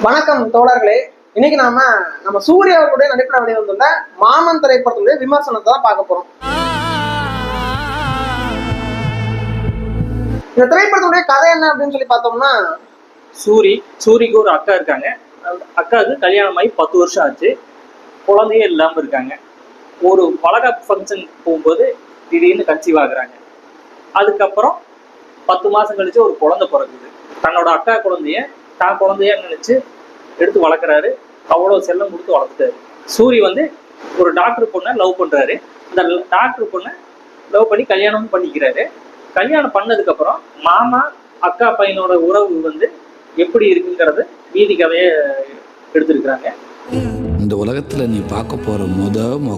வணக்கம் தோழர்களே. இன்னைக்கு நம்ம சூர்யா அவர்களுடைய நடிப்பில் வெளிவந்துள்ள மாமன் திரைப்படத்துடைய விமர்சனத்தை தான் பார்க்க போறோம். இந்த திரைப்படத்துடைய கதை என்ன அப்படின்னு சொல்லி பார்த்தோம்னா, சூரிக்கு ஒரு அக்கா இருக்காங்க. அக்காவுக்கு கல்யாணம் ஆகி 10 வருஷம் ஆச்சு. குழந்தையே இல்லாமல் இருக்காங்க. ஒரு வளகாப்பு ஃபங்க்ஷன் போகும்போது திடீர்னு கன்சீவ் ஆகுறாங்க. அதுக்கப்புறம் 10 மாசம் கழிச்சு ஒரு குழந்தை பிறகுது. தன்னோட அக்கா குழந்தைய தான் குழந்தைய நினைச்சு எடுத்து வளர்க்குறாரு. அவ்வளோ செல்லம் கொடுத்து வளர்த்துட்டாரு. சூரி ஒரு டாக்டர் பொண்ணை லவ் பண்றாரு. அந்த டாக்டர் பொண்ணை லவ் பண்ணி கல்யாணமும் பண்ணிக்கிறாரு. கல்யாணம் பண்ணதுக்கப்புறம் மாமா அக்கா பையனோட உறவு எப்படி இருக்குங்கிறது மீதி கதையை எடுத்திருக்கிறாங்க. இந்த உலகத்துல நீ பார்க்க போற முகம்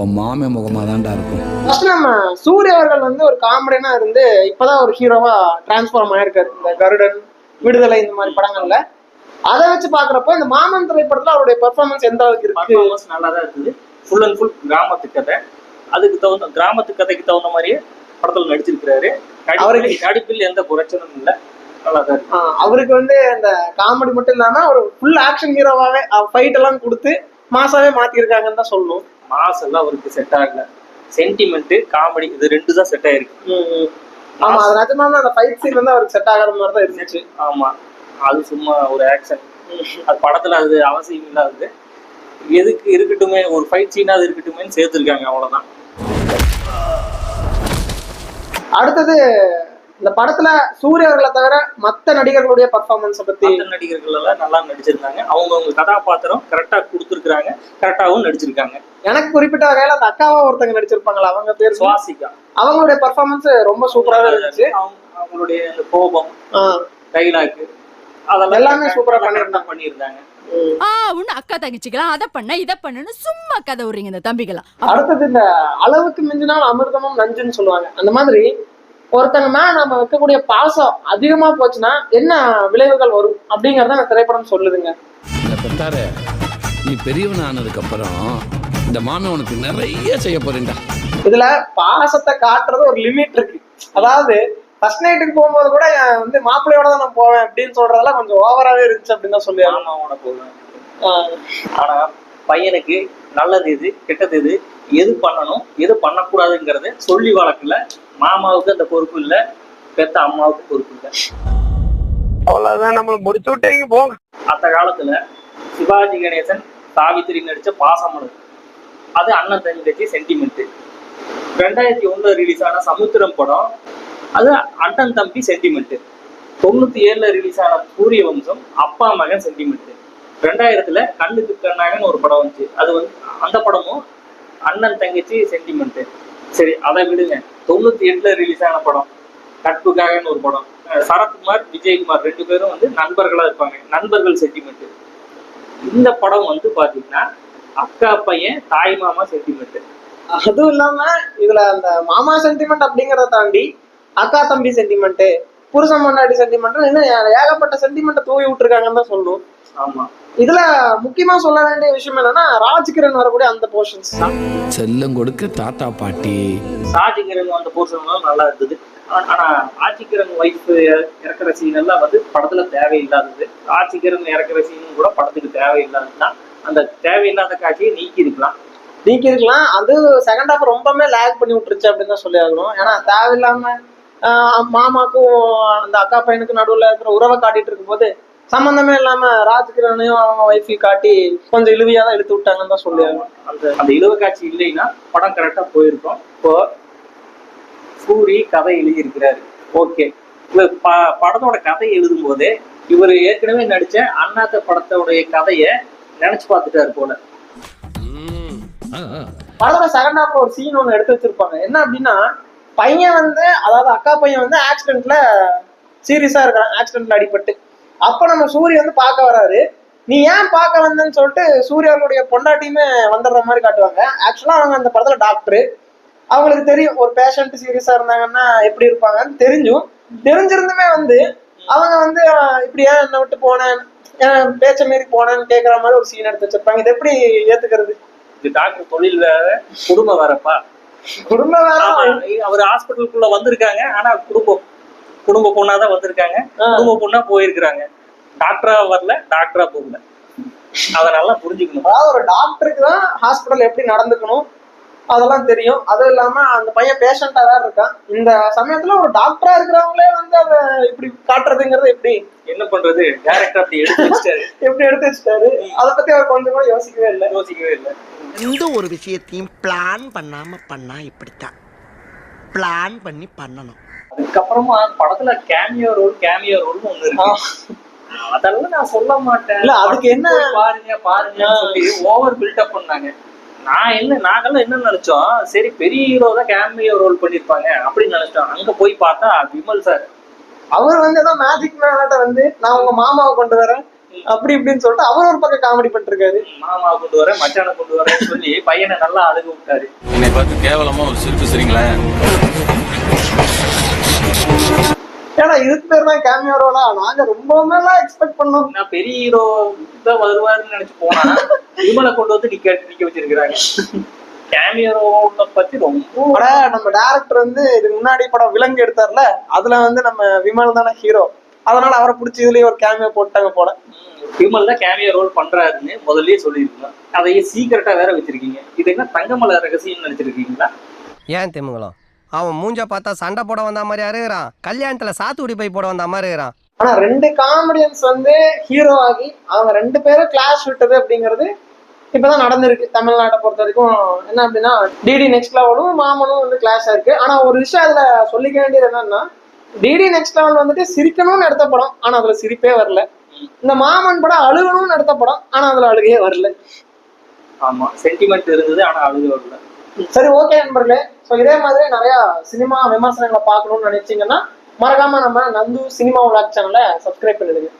உன் மாமே முகமா தான்டா இருக்கும். நம்ம சூர்யா அவர்கள் ஒரு காமெடினா இருந்து இப்பதான் ஒரு ஹீரோவா டிரான்ஸ்ஃபார்ம் ஆயிருக்காரு. இந்த கருடன், விடுதலை இந்த மாதிரி படங்கள்ல அதை வச்சு பாக்குறப்போ இந்த மாமன் திரைப்படத்துல அவருடைய பெர்ஃபார்மன்ஸ் எந்த அளவுக்கு இருக்கு? பெர்ஃபார்மன்ஸ் நல்லா தான் இருக்குது. ஃபுல் அண்ட் ஃபுல் கிராமத்து கதை. அதுக்கு தகுந்த கிராமத்து கதைக்கு தகுந்த மாதிரியே படத்துல நடிச்சிருக்கிறாரு. அவருக்கு நடிப்பில் எந்த குறைச்சலும் இல்லை. நல்லா தான் இருக்கு. அவருக்கு இந்த காமெடி மட்டும் இல்லாம ஒரு ஃபுல் ஆக்ஷன் ஹீரோவாவே ஃபைட் எல்லாம் கொடுத்து மாசாவே மாத்திருக்காங்கன்னு தான் சொல்லணும். மாஸ் எல்லாம் அவருக்கு செட் ஆகல. சென்டிமெண்ட், காமெடி இது ரெண்டு தான் செட் ஆயிருக்கு. ஆமா, அது நிஜமாவே அந்த ஃபைட் சீன் அவருக்கு செட் ஆகாத மாதிரி தான் இருந்துச்சு. ஆமா, அது சும்மா ஒரு ஆக்ஷன். அது படத்துல அது அவசியம் இல்லாதது. எதுக்கு இருக்கட்டுமே, ஒரு ஃபைட் சீனா அது இருக்கட்டுமேன்னு சேர்த்துருக்காங்க, அவ்வளவுதான். அடுத்தது இந்த படத்துல சூர்யா அவர்களை தவிர மத்த நடிகர்களுடைய பர்ஃபார்மன்ஸை பத்தி. நடிகர்கள் எல்லாம் நல்லா நடிச்சிருந்தாங்க. அவங்க கதாபாத்திரம் கரெக்டா கொடுத்துருக்காங்க, கரெக்டாகவும் நடிச்சிருக்காங்க. எனக்கு குறிப்பிட்ட வகையில அந்த அக்காவா ஒருத்தங்க நடிச்சிருப்பாங்களா, அவங்க பேர் சுவாசிகா. அவங்களுடைய பர்ஃபார்மன்ஸ் ரொம்ப சூப்பராக இருந்துச்சு. அவங்களுடைய அந்த கோபம், டைலாக் அதெல்லாம் எல்லாமே சூப்பரா பண்ணியிருந்தாங்க. அக்கா தங்கச்சிக்கலாம் அதை பண்ண இதை பண்ணு சும்மா கதை விடுறீங்க இந்த தம்பிகளா. அடுத்தது இந்த அளவுக்கு மிஞ்சினால் அமிர்தமும் நஞ்சுன்னு சொல்லுவாங்க. அந்த மாதிரி ஒருத்தங்க மேல நம்ம வைக்கக்கூடிய பாசம் அதிகமா போச்சுன்னா என்ன விளைவுகள் வரும் அப்படிங்கறத அந்த திரைப்படம் சொல்லுதுங்க. நீ பெரியவன் ஆனதுக்கு அப்புறம் இந்த மாமன் உனக்கு நிறைய செய்ய போறேன்டா. இதுல பாசத்தை காட்டுறது ஒரு லிமிட் இருக்கு. அதாவது ஃபர்ஸ்ட் நைட்டுக்கு போகும்போது கூட மாப்பிள்ளையோட தான் நான் போவேன் அப்படின்னு சொல்றதெல்லாம் கொஞ்சம் ஓவராவே இருந்துச்சு அப்படின்னு தான் சொல்லி போவேன். ஆனா பையனுக்கு நல்லது எது கெட்டது எது, எது பண்ணணும் எது பண்ணக்கூடாதுங்கிறது சொல்லி வளர்க்கல. மாமாவுக்கு அந்த பொறுப்பு இல்லை, பெத்த அம்மாவுக்கு பொறுப்பு இல்லை. அவ்வளவுதான், நம்ம முடிச்சு விட்டீங்க போங்க. அந்த காலத்துல சிவாஜி கணேசன் சாவித்திரி நடிச்ச பாசமலர், அது அண்ணன் தங்கச்சி சென்டிமெண்ட். 2001 ரிலீஸ் ஆன சமுத்திரம் படம், அது அண்ணன் தம்பி சென்டிமெண்ட். 97 ரிலீஸ் ஆன சூரிய வம்சம் அப்பா மகன் சென்டிமெண்ட். 2000 கண்ணுக்கு கண்ணாகன்னு ஒரு படம் வந்துச்சு. அது அந்த படமும் அண்ணன் தங்கச்சி சென்டிமெண்ட். சரி, அதை விடுங்க. 98 ரிலீஸ் ஆன படம் கற்புக்காகன்னு ஒரு படம். சரத்குமார், விஜயகுமார் 2 பேரும் நண்பர்களா இருப்பாங்க, நண்பர்கள் சென்டிமெண்ட். இந்த படம் பாத்தீங்கன்னா அக்கா பையன் தாய் மாமா சென்டிமெண்ட். அதுவும் இல்லாம இதுல அந்த மாமா சென்டிமெண்ட் அப்படிங்கறத தாண்டி அக்கா தம்பி சென்டிமெண்ட், புருஷன் பொண்டாட்டி சென்டிமெண்ட், இன்னும் ஏகப்பட்ட சென்டிமெண்ட் தூவி விட்டுருக்காங்கன்னு தான் சொல்லணும். ஆமா, இதுல முக்கியமா சொல்ல வேண்டிய விஷயம் என்னன்னா ராஜ்கிரண் வரக்கூடிய அந்த போர்ஷன்ஸ். செல்லம் கொடுக்க தாத்தா பாட்டி ராஜ்கிரண் அந்த போர்ஷன் நல்லா இருந்தது. ஆனா ராஜ்கிரண் வைஃப் இறக்குற சீன் எல்லாம் படத்துல தேவையில்லாதது. ராஜ்கிரண் இறக்குற சீனும் கூட படத்துக்கு தேவையில்லாததுதான். அந்த தேவையில்லாத காட்சியை நீக்கி இருக்கலாம். அது செகண்ட் ஹாஃப் ரொம்பவே லேக் பண்ணி விட்டுருச்சு அப்படின்னு தான் சொல்லி ஆகணும். ஏன்னா தேவையில்லாம மாமாக்கும் அந்த அக்கா பையனுக்கு நடுவுல இருக்கிற உறவை காட்டிட்டு இருக்கும் போது சம்பந்தமே இல்லாம ராஜ்கிரனையும் அவங்க ஒய்ஃபையும் காட்டி கொஞ்சம் இழுவியா தான் இழுத்து விட்டாங்கன்னு தான் சொல்லி ஆகணும். அந்த இழுவ காட்சி இல்லைன்னா படம் கரெக்டா போயிருக்கும். இப்போ சூரி கதை எழுதி இருக்கிறாரு, ஓகே. இவர் படத்தோட கதை எழுதும் போதே இவர் ஏற்கனவே நடிச்ச அண்ணாத்த படத்தோடைய கதைய நினைச்சு பார்த்துட்டாரு போல. படத்தோட செகண்ட் ஹாஃப் ஒரு சீன் ஒண்ணு எடுத்து வச்சிருப்பாங்க. என்ன அப்படின்னா, பையன் அதாவது அக்கா பையன் ஆக்சிடென்ட்ல சீரியஸா இருக்கான், ஆக்சிடென்ட்ல அடிபட்டு. அப்ப நம்ம சூரிய பார்க்க வராரு. நீ ஏன் பார்க்க வந்தேன்னு சொல்லிட்டு சூர்யாவுடைய பொண்டாட்டியுமே வந்துடுற மாதிரி காட்டுவாங்க. ஆக்சுவலா அவங்க அந்த படத்துல டாக்டரு, அவங்களுக்கு தெரியும் ஒரு பேஷண்ட் சீரியஸா இருந்தாங்கன்னா எப்படி இருப்பாங்கன்னு தெரிஞ்சிருந்துமே அவங்க இப்படி ஏன் என்னை விட்டு போனேன், பேச்ச மீறி போனேன்னு கேட்கற மாதிரி ஒரு சீன் எடுத்து வச்சிருப்பாங்க. இது எப்படி ஏத்துக்கிறது? இது டாக்டர் தொழில் வேற, குடும்பம் வேறப்பா. குடும்பம் வேற. அவர் ஹாஸ்பிட்டலுக்குள்ள வந்திருக்காங்க, ஆனா குடும்ப பொண்ணாதான் வந்திருக்காங்க, குடும்ப பொண்ணா போயிருக்கிறாங்க. டாக்டரா வரல, டாக்டரா போகல. அதை நல்லா புரிஞ்சுக்கணும். அதாவது ஒரு டாக்டருக்கு தான் ஹாஸ்பிட்டல் எப்படி நடந்துக்கணும் அதெல்லாம் தெரியும். அதுவும் இல்லாம அந்த பையன் பேஷண்டா வேற இருக்கான். இந்த சமயத்துல ஒரு டாக்டரா இருக்கிறவங்களே வந்து அதை இப்படி காட்டுறதுங்கிறது எப்படி என்ன பண்றது, டைரக்டா அப்படி எடுத்து வச்சிட்டாரு. எப்படி எடுத்து வச்சிட்டாரு, அதை பத்தி அவர் கொஞ்சம் கூட யோசிக்கவே இல்லை. எந்த ஒரு விஷயத்தையும் பிளான் பண்ணாம பண்ணா இப்படித்தான். பிளான் பண்ணி பண்ணணும். அதுக்கப்புறமா படத்துல கேமியோ ரோல் ஒண்ணு இருக்கு. அதெல்லாம் நான் சொல்ல மாட்டேன். இல்ல, அதுக்கு என்ன பாருங்க சொல்லி ஓவர் பில்டப் பண்ணாங்க. நாங்கெல்லாம் என்ன நினைச்சோம், சரி பெரிய ஹீரோ தான் கேமியோ ரோல் பண்ணிருப்பாங்க அப்படின்னு நினைச்சோம். அங்க போய் பார்த்தா விமல் சார் அவர் வந்து ஏதோ மேஜிக் மேனாட்ட வந்து நான் உங்க மாமாவை கொண்டு வரேன் அப்படி இப்படின்னு சொல்லிட்டு அவர் ஒரு பக்கம் காமெடி பண்ணிட்டு இருக்காரு. மாமாவை கொண்டு வரேன், மச்சானை கொண்டு வரேன்னு சொல்லி பையனை நல்லா அழுக விட்டாரு. என்னை பார்த்து கேவலமா ஒரு சிரிப்பு சரிங்களா? ஏன்னா இதுக்கு பேர் தான் கேமியோ ரோலா? நாங்க ரொம்பவுமே எக்ஸ்பெக்ட் பண்ணோம். நான் பெரிய ஹீரோ தான் வருவாருன்னு நினைச்சு போனா விமலை கொண்டு வந்து நிக்க வச்சிருக்கிறாங்க. கேமியோ ரோலை பத்தி ரொம்ப நம்ம டைரக்டர் வந்து இதுக்கு முன்னாடி படம் விலங்கு எடுத்தார்ல, அதுல வந்து நம்ம விமல் தானே ஹீரோ, அதனால அவரை பிடிச்சி இதுலயே ஒரு கேமியோ போட்டாங்க போல. விமல் தான் கேமியோ ரோல் பண்றாருன்னு முதல்லயே சொல்லியிருக்கோம். அதையே சீக்கிரட்டா வேற வச்சிருக்கீங்க. இது என்ன தங்கமலை ரகசியம் நினைச்சிருக்கீங்களா? ஏன் திமுகலாம் அவன் மூஞ்ச பார்த்தா சண்டை போட வந்த மாதிரி இருக்கிறான், கல்யாணத்துல சாத்துக்குடி போய் போட வந்த மாதிரி இருக்கிறான். ஆனா 2 காமெடியன்ஸ் வந்து ஹீரோ ஆகி அவங்க 2 பேரும் கிளாஷ் விட்டது அப்படிங்கிறது இப்பதான் நடந்திருக்கு தமிழ்நாட்டை பொறுத்த வரைக்கும். என்ன அப்படின்னா டிடி நெக்ஸ்ட் லெவலும் மாமனும் வந்து கிளாஷ் ஆயிருக்கு. ஆனா ஒரு விஷயம் அதுல சொல்லிக்க வேண்டியது என்னன்னா, டிடி நெக்ஸ்ட் லெவல் வந்துட்டு சிரிக்கணும்னு எடுத்த படம், ஆனா அதுல சிரிப்பே வரல. இந்த மாமன் படம் அழுகணும்னு எடுத்த படம், ஆனா அதுல அழுகையே வரல. ஆமா, சென்டிமெண்ட் இருந்தது, ஆனா அழுக வரல. சரி, ஓகே நண்பர்களே. ஸோ இதே மாதிரி நிறைய சினிமா விமர்சனங்களை பார்க்கணும்னு நினைச்சீங்கன்னா மறக்காம நம்ம நந்து சினிமா விளாக் சேனலை சப்ஸ்கிரைப் பண்ணிடுங்க.